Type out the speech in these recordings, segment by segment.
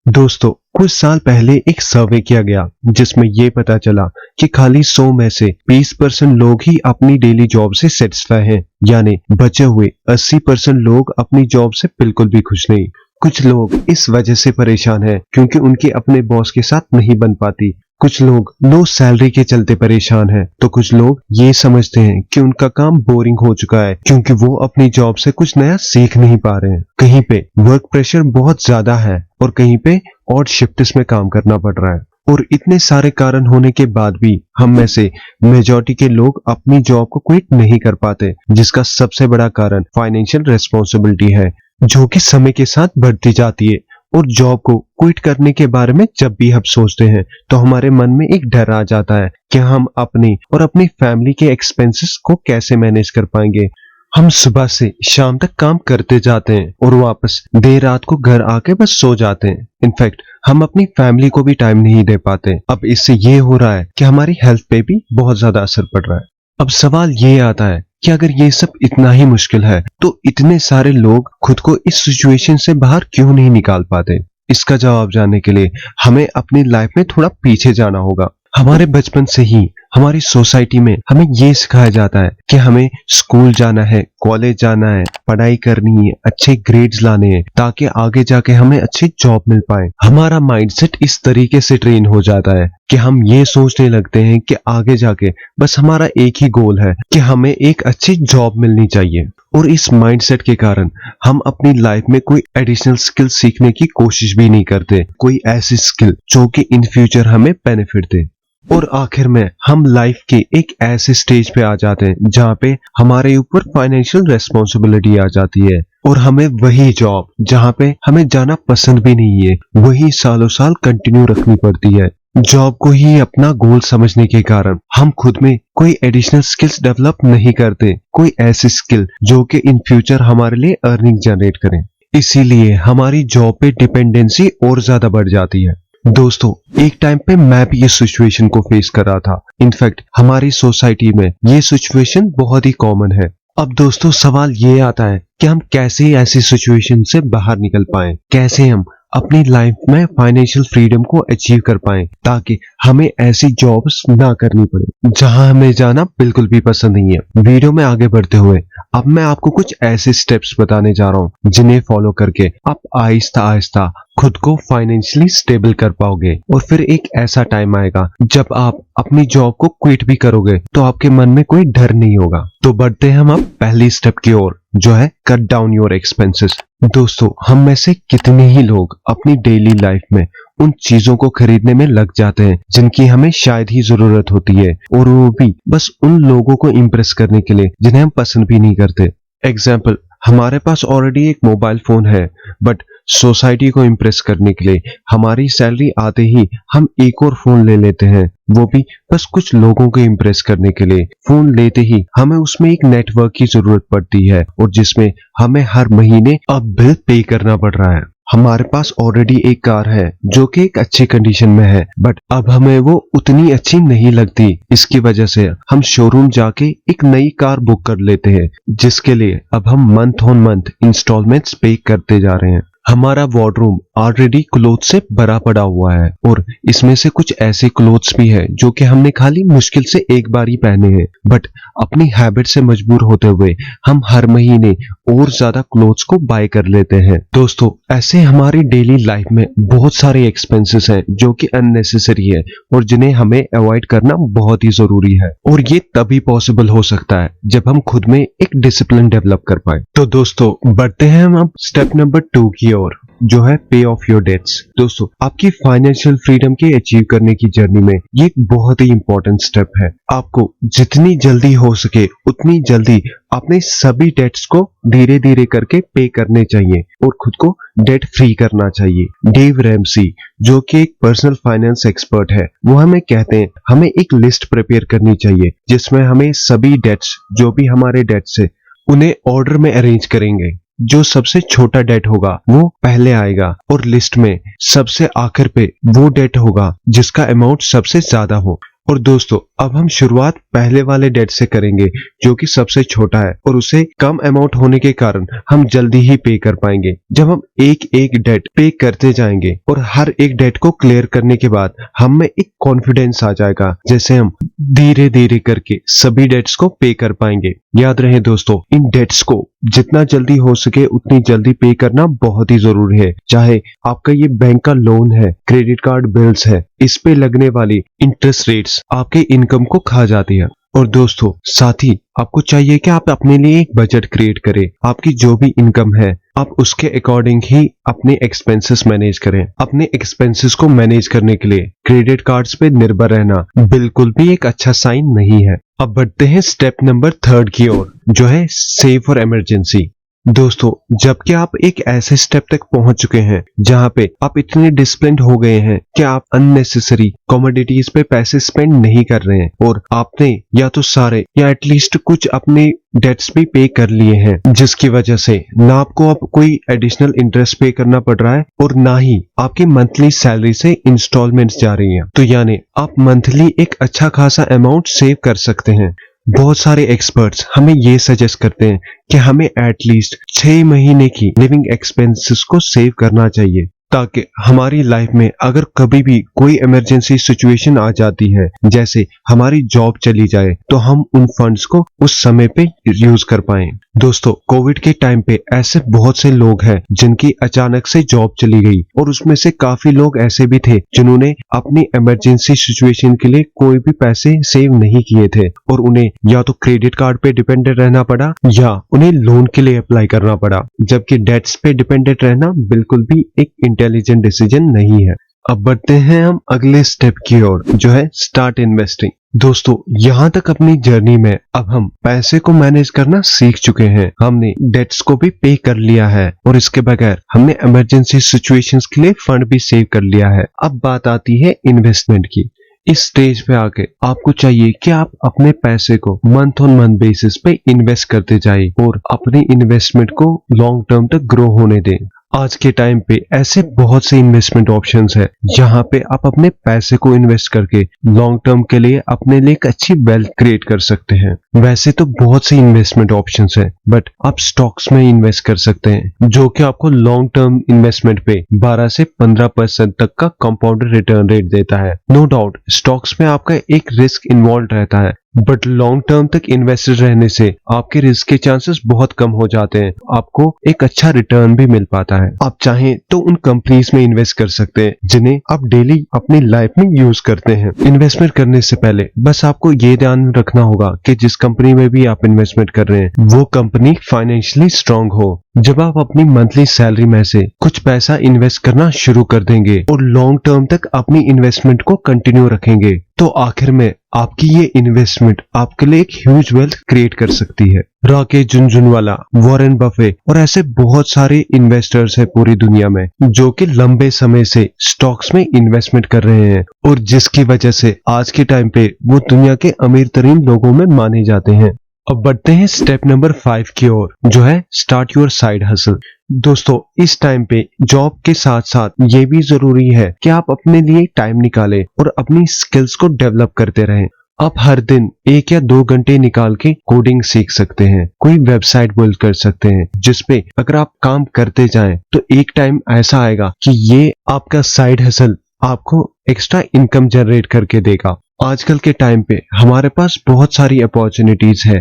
दोस्तों, कुछ साल पहले एक सर्वे किया गया जिसमें ये पता चला कि खाली 100 में से 20% लोग ही अपनी डेली जॉब से सेटिस्फाई हैं, यानी बचे हुए 80% लोग अपनी जॉब से बिल्कुल भी खुश नहीं। कुछ लोग इस वजह से परेशान हैं क्योंकि उनकी अपने बॉस के साथ नहीं बन पाती। कुछ लोग लो सैलरी के चलते परेशान हैं, तो कुछ लोग ये समझते हैं कि उनका काम बोरिंग हो चुका है क्योंकि वो अपनी जॉब से कुछ नया सीख नहीं पा रहे हैं। कहीं पे वर्क प्रेशर बहुत ज्यादा है और कहीं पे ऑड शिफ्ट्स में काम करना पड़ रहा है। और इतने सारे कारण होने के बाद भी हम में से मेजॉरिटी के लोग अपनी जॉब को क्विट नहीं कर पाते, जिसका सबसे बड़ा कारण फाइनेंशियल रेस्पॉन्सिबिलिटी है, जो कि समय के साथ बढ़ती जाती है। और जॉब को क्विट करने के बारे में जब भी हम सोचते हैं तो हमारे मन में एक डर आ जाता है कि हम अपनी और अपनी फैमिली के एक्सपेंसेस को कैसे मैनेज कर पाएंगे। हम सुबह से शाम तक काम करते जाते हैं और वापस देर रात को घर आके बस सो जाते हैं। इनफैक्ट हम अपनी फैमिली को भी टाइम नहीं दे पाते। अब इससे ये हो रहा है कि हमारी हेल्थ पे भी बहुत ज्यादा असर पड़ रहा है। अब सवाल ये आता है कि अगर ये सब इतना ही मुश्किल है तो इतने सारे लोग खुद को इस सिचुएशन से बाहर क्यों नहीं निकाल पाते। इसका जवाब जानने के लिए हमें अपनी लाइफ में थोड़ा पीछे जाना होगा। हमारे बचपन से ही हमारी सोसाइटी में हमें ये सिखाया जाता है कि हमें स्कूल जाना है, कॉलेज जाना है, पढ़ाई करनी है, अच्छे ग्रेड्स लाने हैं ताकि आगे जाके हमें अच्छी जॉब मिल पाए। हमारा माइंडसेट इस तरीके से ट्रेन हो जाता है कि हम ये सोचने लगते हैं कि आगे जाके बस हमारा एक ही गोल है कि हमें एक अच्छी जॉब मिलनी चाहिए। और इस माइंडसेट के कारण हम अपनी लाइफ में कोई एडिशनल स्किल सीखने की कोशिश भी नहीं करते, कोई ऐसी स्किल जो कि इन फ्यूचर हमें बेनिफिट दे। और आखिर में हम लाइफ के एक ऐसे स्टेज पे आ जाते हैं जहाँ पे हमारे ऊपर फाइनेंशियल रेस्पॉन्सिबिलिटी आ जाती है और हमें वही जॉब जहाँ पे हमें जाना पसंद भी नहीं है वही सालों साल कंटिन्यू रखनी पड़ती है। जॉब को ही अपना गोल समझने के कारण हम खुद में कोई एडिशनल स्किल्स डेवलप नहीं करते, कोई ऐसी स्किल जो कि इन फ्यूचर हमारे लिए अर्निंग जनरेट करें। इसीलिए हमारी जॉब पे डिपेंडेंसी और ज्यादा बढ़ जाती है। दोस्तों, एक टाइम पे मैं भी इस सिचुएशन को फेस कर रहा था। इनफैक्ट हमारी सोसाइटी में ये सिचुएशन बहुत ही कॉमन है। अब दोस्तों, सवाल ये आता है कि हम कैसे ऐसी सिचुएशन से बाहर निकल पाएं, कैसे हम अपनी लाइफ में फाइनेंशियल फ्रीडम को अचीव कर पाएं ताकि हमें ऐसी जॉब्स ना करनी पड़े जहां हमें जाना बिल्कुल भी पसंद नहीं है। वीडियो में आगे बढ़ते हुए अब मैं आपको कुछ ऐसे स्टेप्स बताने जा रहा हूं जिन्हें फॉलो करके आप आहिस्ता आहिस्ता खुद को फाइनेंशियली स्टेबल कर पाओगे। और फिर एक ऐसा टाइम आएगा जब आप अपनी जॉब को क्विट भी करोगे तो आपके मन में कोई डर नहीं होगा। तो बढ़ते हैं हम अब पहली स्टेप की ओर, जो है कट डाउन योर एक्सपेंसेस। दोस्तों, हम में से कितने ही लोग अपनी डेली लाइफ में उन चीजों को खरीदने में लग जाते हैं जिनकी हमें शायद ही जरूरत होती है, और वो भी बस उन लोगों को इम्प्रेस करने के लिए जिन्हें हम पसंद भी नहीं करते। एग्जाम्पल, हमारे पास ऑलरेडी एक मोबाइल फोन है बट सोसाइटी को इम्प्रेस करने के लिए हमारी सैलरी आते ही हम एक और फोन ले लेते हैं, वो भी बस कुछ लोगों को इम्प्रेस करने के लिए। फोन लेते ही हमें उसमें एक नेटवर्क की जरूरत पड़ती है और जिसमें हमें हर महीने अब बिल पे करना पड़ रहा है। हमारे पास ऑलरेडी एक कार है जो कि एक अच्छी कंडीशन में है बट अब हमें वो उतनी अच्छी नहीं लगती। इसकी वजह से हम शोरूम जाके एक नई कार बुक कर लेते हैं जिसके लिए अब हम मंथ ऑन मंथ इंस्टॉलमेंट्स पे करते जा रहे हैं। हमारा वार्डरूम ऑलरेडी क्लोथ्स से भरा पड़ा हुआ है और इसमें से कुछ ऐसे क्लोथ्स भी है जो कि हमने खाली मुश्किल से एक बार ही पहने हैं, बट अपनी हैबिट से मजबूर होते हुए हम हर महीने और ज्यादा क्लोथ्स को बाय कर लेते हैं। दोस्तों, ऐसे हमारी डेली लाइफ में बहुत सारे एक्सपेंसेस हैं जो कि अननेसेसरी है और जिन्हें हमें अवॉइड करना बहुत ही जरूरी है। और ये तभी पॉसिबल हो सकता है जब हम खुद में एक डिसिप्लिन डेवलप कर पाए। तो दोस्तों, बढ़ते हैं हम अब स्टेप नंबर 2 की ओर, जो है पे ऑफ योर डेट्स। दोस्तों, आपकी फाइनेंशियल फ्रीडम के अचीव करने की जर्नी में ये एक बहुत ही इंपॉर्टेंट स्टेप है। आपको जितनी जल्दी हो सके उतनी जल्दी अपने सभी डेट्स को धीरे धीरे करके पे करने चाहिए और खुद को डेट फ्री करना चाहिए। डेव रैमसी, जो कि एक पर्सनल फाइनेंस एक्सपर्ट है, वो हमें कहते हैं हमें एक लिस्ट प्रिपेयर करनी चाहिए जिसमें हमें सभी डेट्स, जो भी हमारे डेट्स है, उन्हें ऑर्डर में अरेंज करेंगे। जो सबसे छोटा डेट होगा वो पहले आएगा और लिस्ट में सबसे आखिर पे वो डेट होगा जिसका अमाउंट सबसे ज्यादा हो। और दोस्तों अब हम शुरुआत पहले वाले डेट से करेंगे जो कि सबसे छोटा है और उसे कम अमाउंट होने के कारण हम जल्दी ही पे कर पाएंगे। जब हम एक एक डेट पे करते जाएंगे और हर एक डेट को क्लियर करने के बाद हम में एक कॉन्फिडेंस आ जाएगा, जैसे हम धीरे धीरे करके सभी डेट्स को पे कर पाएंगे। याद रहे दोस्तों, इन डेट्स को जितना जल्दी हो सके उतनी जल्दी पे करना बहुत ही जरूरी है। चाहे आपका ये बैंक का लोन है, क्रेडिट कार्ड बिल्स है, इस पे लगने वाली इंटरेस्ट रेट्स आपके इनकम को खा जाती है। और दोस्तों साथ ही आपको चाहिए कि आप अपने लिए एक बजट क्रिएट करें। आपकी जो भी इनकम है आप उसके अकॉर्डिंग ही अपने एक्सपेंसेस मैनेज करें। अपने एक्सपेंसेस को मैनेज करने के लिए क्रेडिट कार्ड्स पे निर्भर रहना बिल्कुल भी एक अच्छा साइन नहीं है। अब बढ़ते हैं स्टेप नंबर 3 की ओर, जो है सेव फॉर इमरजेंसी। दोस्तों जबकि आप एक ऐसे स्टेप तक पहुंच चुके हैं जहां पे आप इतने डिसिप्लिन्ड हो गए हैं कि आप अननेसेसरी कमोडिटीज पे पैसे स्पेंड नहीं कर रहे हैं और आपने या तो सारे या एटलीस्ट कुछ अपने डेट्स भी पे कर लिए हैं, जिसकी वजह से ना आपको अब कोई एडिशनल इंटरेस्ट पे करना पड़ रहा है और ना ही आपकी मंथली सैलरी से इंस्टॉलमेंट्स जा रही हैं। तो यानी आप मंथली एक अच्छा खासा अमाउंट सेव कर सकते हैं। बहुत सारे एक्सपर्ट्स हमें ये सजेस्ट करते हैं कि हमें एटलीस्ट 6 महीने की लिविंग एक्सपेंसेस को सेव करना चाहिए, ताकि हमारी लाइफ में अगर कभी भी कोई इमरजेंसी सिचुएशन आ जाती है, जैसे हमारी जॉब चली जाए, तो हम उन फंड्स को उस समय पे यूज कर पाएं। दोस्तों कोविड के टाइम पे ऐसे बहुत से लोग हैं जिनकी अचानक से जॉब चली गई और उसमें से काफी लोग ऐसे भी थे जिन्होंने अपनी इमरजेंसी सिचुएशन के लिए कोई भी पैसे सेव नहीं किए थे और उन्हें या तो क्रेडिट कार्ड पे डिपेंडेंट रहना पड़ा या उन्हें लोन के लिए अप्लाई करना पड़ा, जबकि डेट्स पे डिपेंडेंट रहना बिल्कुल भी एक इंटेलिजेंट डिसीजन नहीं है। अब बढ़ते हैं हम अगले स्टेप की ओर, जो है स्टार्ट इन्वेस्टिंग। दोस्तों यहाँ तक अपनी जर्नी में अब हम पैसे को मैनेज करना सीख चुके हैं, हमने डेट्स को भी पे कर लिया है और इसके बगैर हमने इमरजेंसी सिचुएशंस के लिए फंड भी सेव कर लिया है। अब बात आती है इन्वेस्टमेंट की। इस स्टेज पे आके आपको चाहिए कि आप अपने पैसे को मंथ ऑन मंथ बेसिस पे इन्वेस्ट करते जाइए और अपनी इन्वेस्टमेंट को लॉन्ग टर्म तक ग्रो होने दें। आज के टाइम पे ऐसे बहुत से इन्वेस्टमेंट ऑप्शंस है जहां पे आप अपने पैसे को इन्वेस्ट करके लॉन्ग टर्म के लिए अपने लिए एक अच्छी वेल्थ क्रिएट कर सकते हैं। वैसे तो बहुत सी इन्वेस्टमेंट ऑप्शंस है, बट आप स्टॉक्स में इन्वेस्ट कर सकते हैं जो कि आपको लॉन्ग टर्म इन्वेस्टमेंट पे 12 से 15% तक का कंपाउंडेड रिटर्न रेट देता है। नो डाउट स्टॉक्स में आपका एक रिस्क इन्वॉल्व रहता है, बट लॉन्ग टर्म तक इन्वेस्टेड रहने से आपके रिस्क के चांसेस बहुत कम हो जाते हैं, आपको एक अच्छा रिटर्न भी मिल पाता है। आप चाहें तो उन कंपनीज में इन्वेस्ट कर सकते हैं जिन्हें आप डेली अपनी लाइफ में यूज करते हैं। इन्वेस्टमेंट करने से पहले बस आपको ये ध्यान रखना होगा कि जिस कंपनी में भी आप इन्वेस्टमेंट कर रहे हैं वो कंपनी फाइनेंशियली स्ट्रांग हो। जब आप अपनी मंथली सैलरी में से कुछ पैसा इन्वेस्ट करना शुरू कर देंगे और लॉन्ग टर्म तक अपनी इन्वेस्टमेंट को कंटिन्यू रखेंगे, तो आखिर में आपकी ये इन्वेस्टमेंट आपके लिए एक ह्यूज वेल्थ क्रिएट कर सकती है। राकेश झुनझुनवाला, वॉरेन बफे और ऐसे बहुत सारे इन्वेस्टर्स हैं पूरी दुनिया में जो कि लंबे समय से स्टॉक्स में इन्वेस्टमेंट कर रहे हैं और जिसकी वजह से आज के टाइम पे वो दुनिया के अमीर तरीन लोगों में माने जाते हैं। अब बढ़ते हैं स्टेप नंबर 5 की ओर, जो है स्टार्ट योर साइड हसल। दोस्तों इस टाइम पे जॉब के साथ साथ ये भी जरूरी है कि आप अपने लिए टाइम निकालें और अपनी स्किल्स को डेवलप करते रहें। आप हर दिन 1 या 2 घंटे निकाल के कोडिंग सीख सकते हैं, कोई वेबसाइट बिल्ड कर सकते हैं, जिसपे अगर आप काम करते जाएं तो एक टाइम ऐसा आएगा कि ये आपका साइड हसल आपको एक्स्ट्रा इनकम जनरेट करके देगा। आजकल के टाइम पे हमारे पास बहुत सारी अपॉर्चुनिटीज है।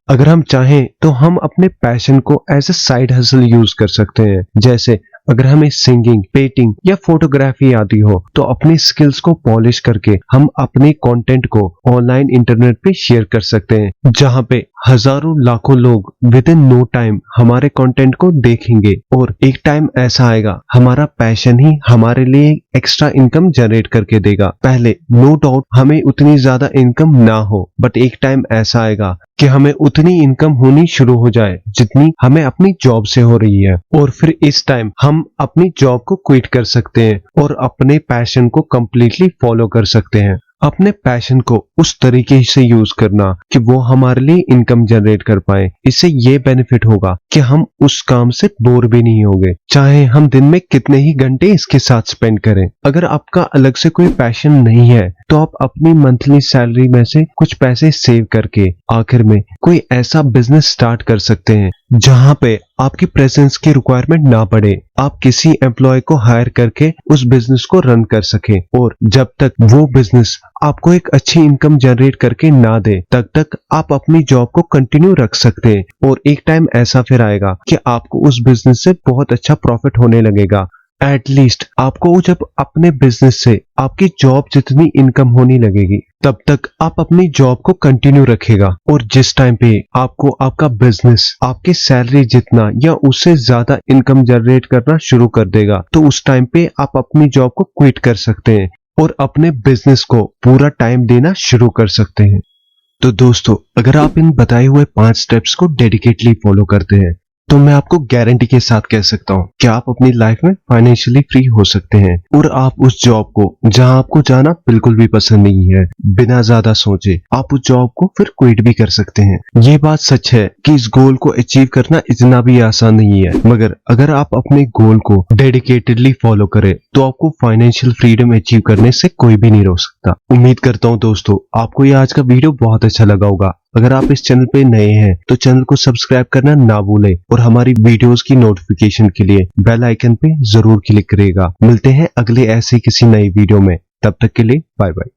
अगर हम चाहें तो हम अपने पैशन को as a side hustle use कर सकते हैं। जैसे अगर हमें सिंगिंग, पेंटिंग या फोटोग्राफी आती हो तो अपनी स्किल्स को पॉलिश करके हम अपने कंटेंट को ऑनलाइन इंटरनेट पे शेयर कर सकते हैं, जहां पे हजारों लाखों लोग विद इन नो टाइम हमारे कंटेंट को देखेंगे और एक टाइम ऐसा आएगा हमारा पैशन ही हमारे लिए एक्स्ट्रा इनकम जनरेट करके देगा। पहले नो डाउट हमें उतनी ज्यादा इनकम ना हो, बट एक टाइम ऐसा आएगा कि हमें उतनी इनकम होनी शुरू हो जाए जितनी हमें अपनी जॉब से हो रही है, और फिर इस टाइम हम अपनी जॉब को क्विट कर सकते हैं और अपने पैशन को कंप्लीटली फॉलो कर सकते हैं। अपने पैशन को उस तरीके से यूज करना कि वो हमारे लिए इनकम जनरेट कर पाए। इससे ये बेनिफिट होगा कि हम उस काम से बोर भी नहीं होंगे, चाहे हम दिन में कितने ही घंटे इसके साथ स्पेंड करें। अगर आपका अलग से कोई पैशन नहीं है तो आप अपनी मंथली सैलरी में से कुछ पैसे सेव करके आखिर में कोई ऐसा बिजनेस स्टार्ट कर सकते हैं जहां पे आपकी प्रेजेंस की रिक्वायरमेंट ना पड़े। आप किसी एम्प्लॉय को हायर करके उस बिजनेस को रन कर सके, और जब तक वो बिजनेस आपको एक अच्छी इनकम जनरेट करके ना दे तब तक आप अपनी जॉब को कंटिन्यू रख सकते हैं। और एक टाइम ऐसा फिर आएगा कि आपको उस बिजनेस से बहुत अच्छा प्रॉफिट होने लगेगा। एटलीस्ट आपको जब अपने बिजनेस से आपकी जॉब जितनी इनकम होने लगेगी तब तक आप अपनी जॉब को कंटिन्यू रखेगा, और जिस टाइम पे आपको आपका बिजनेस आपकी सैलरी जितना या उससे ज्यादा इनकम जनरेट करना शुरू कर देगा तो उस टाइम पे आप अपनी जॉब को क्विट कर सकते हैं और अपने बिजनेस को पूरा टाइम देना शुरू कर सकते हैं। तो दोस्तों, अगर आप इन बताए हुए 5 स्टेप्स को डेडिकेटली फॉलो करते हैं तो मैं आपको गारंटी के साथ कह सकता हूं कि आप अपनी लाइफ में फाइनेंशियली फ्री हो सकते हैं, और आप उस जॉब को जहां आपको जाना बिल्कुल भी पसंद नहीं है, बिना ज्यादा सोचे आप उस जॉब को फिर क्विट भी कर सकते हैं। ये बात सच है कि इस गोल को अचीव करना इतना भी आसान नहीं है, मगर अगर आप अपने गोल को डेडिकेटेडली फॉलो करें तो आपको फाइनेंशियल फ्रीडम अचीव करने से कोई भी नहीं रोक सकता। उम्मीद करता हूँ दोस्तों आपको ये आज का वीडियो बहुत अच्छा लगा होगा। अगर आप इस चैनल पे नए हैं तो चैनल को सब्सक्राइब करना ना भूलें, और हमारी वीडियोस की नोटिफिकेशन के लिए बेल आइकन पे जरूर क्लिक करिएगा। मिलते हैं अगले ऐसे किसी नई वीडियो में, तब तक के लिए बाय बाय।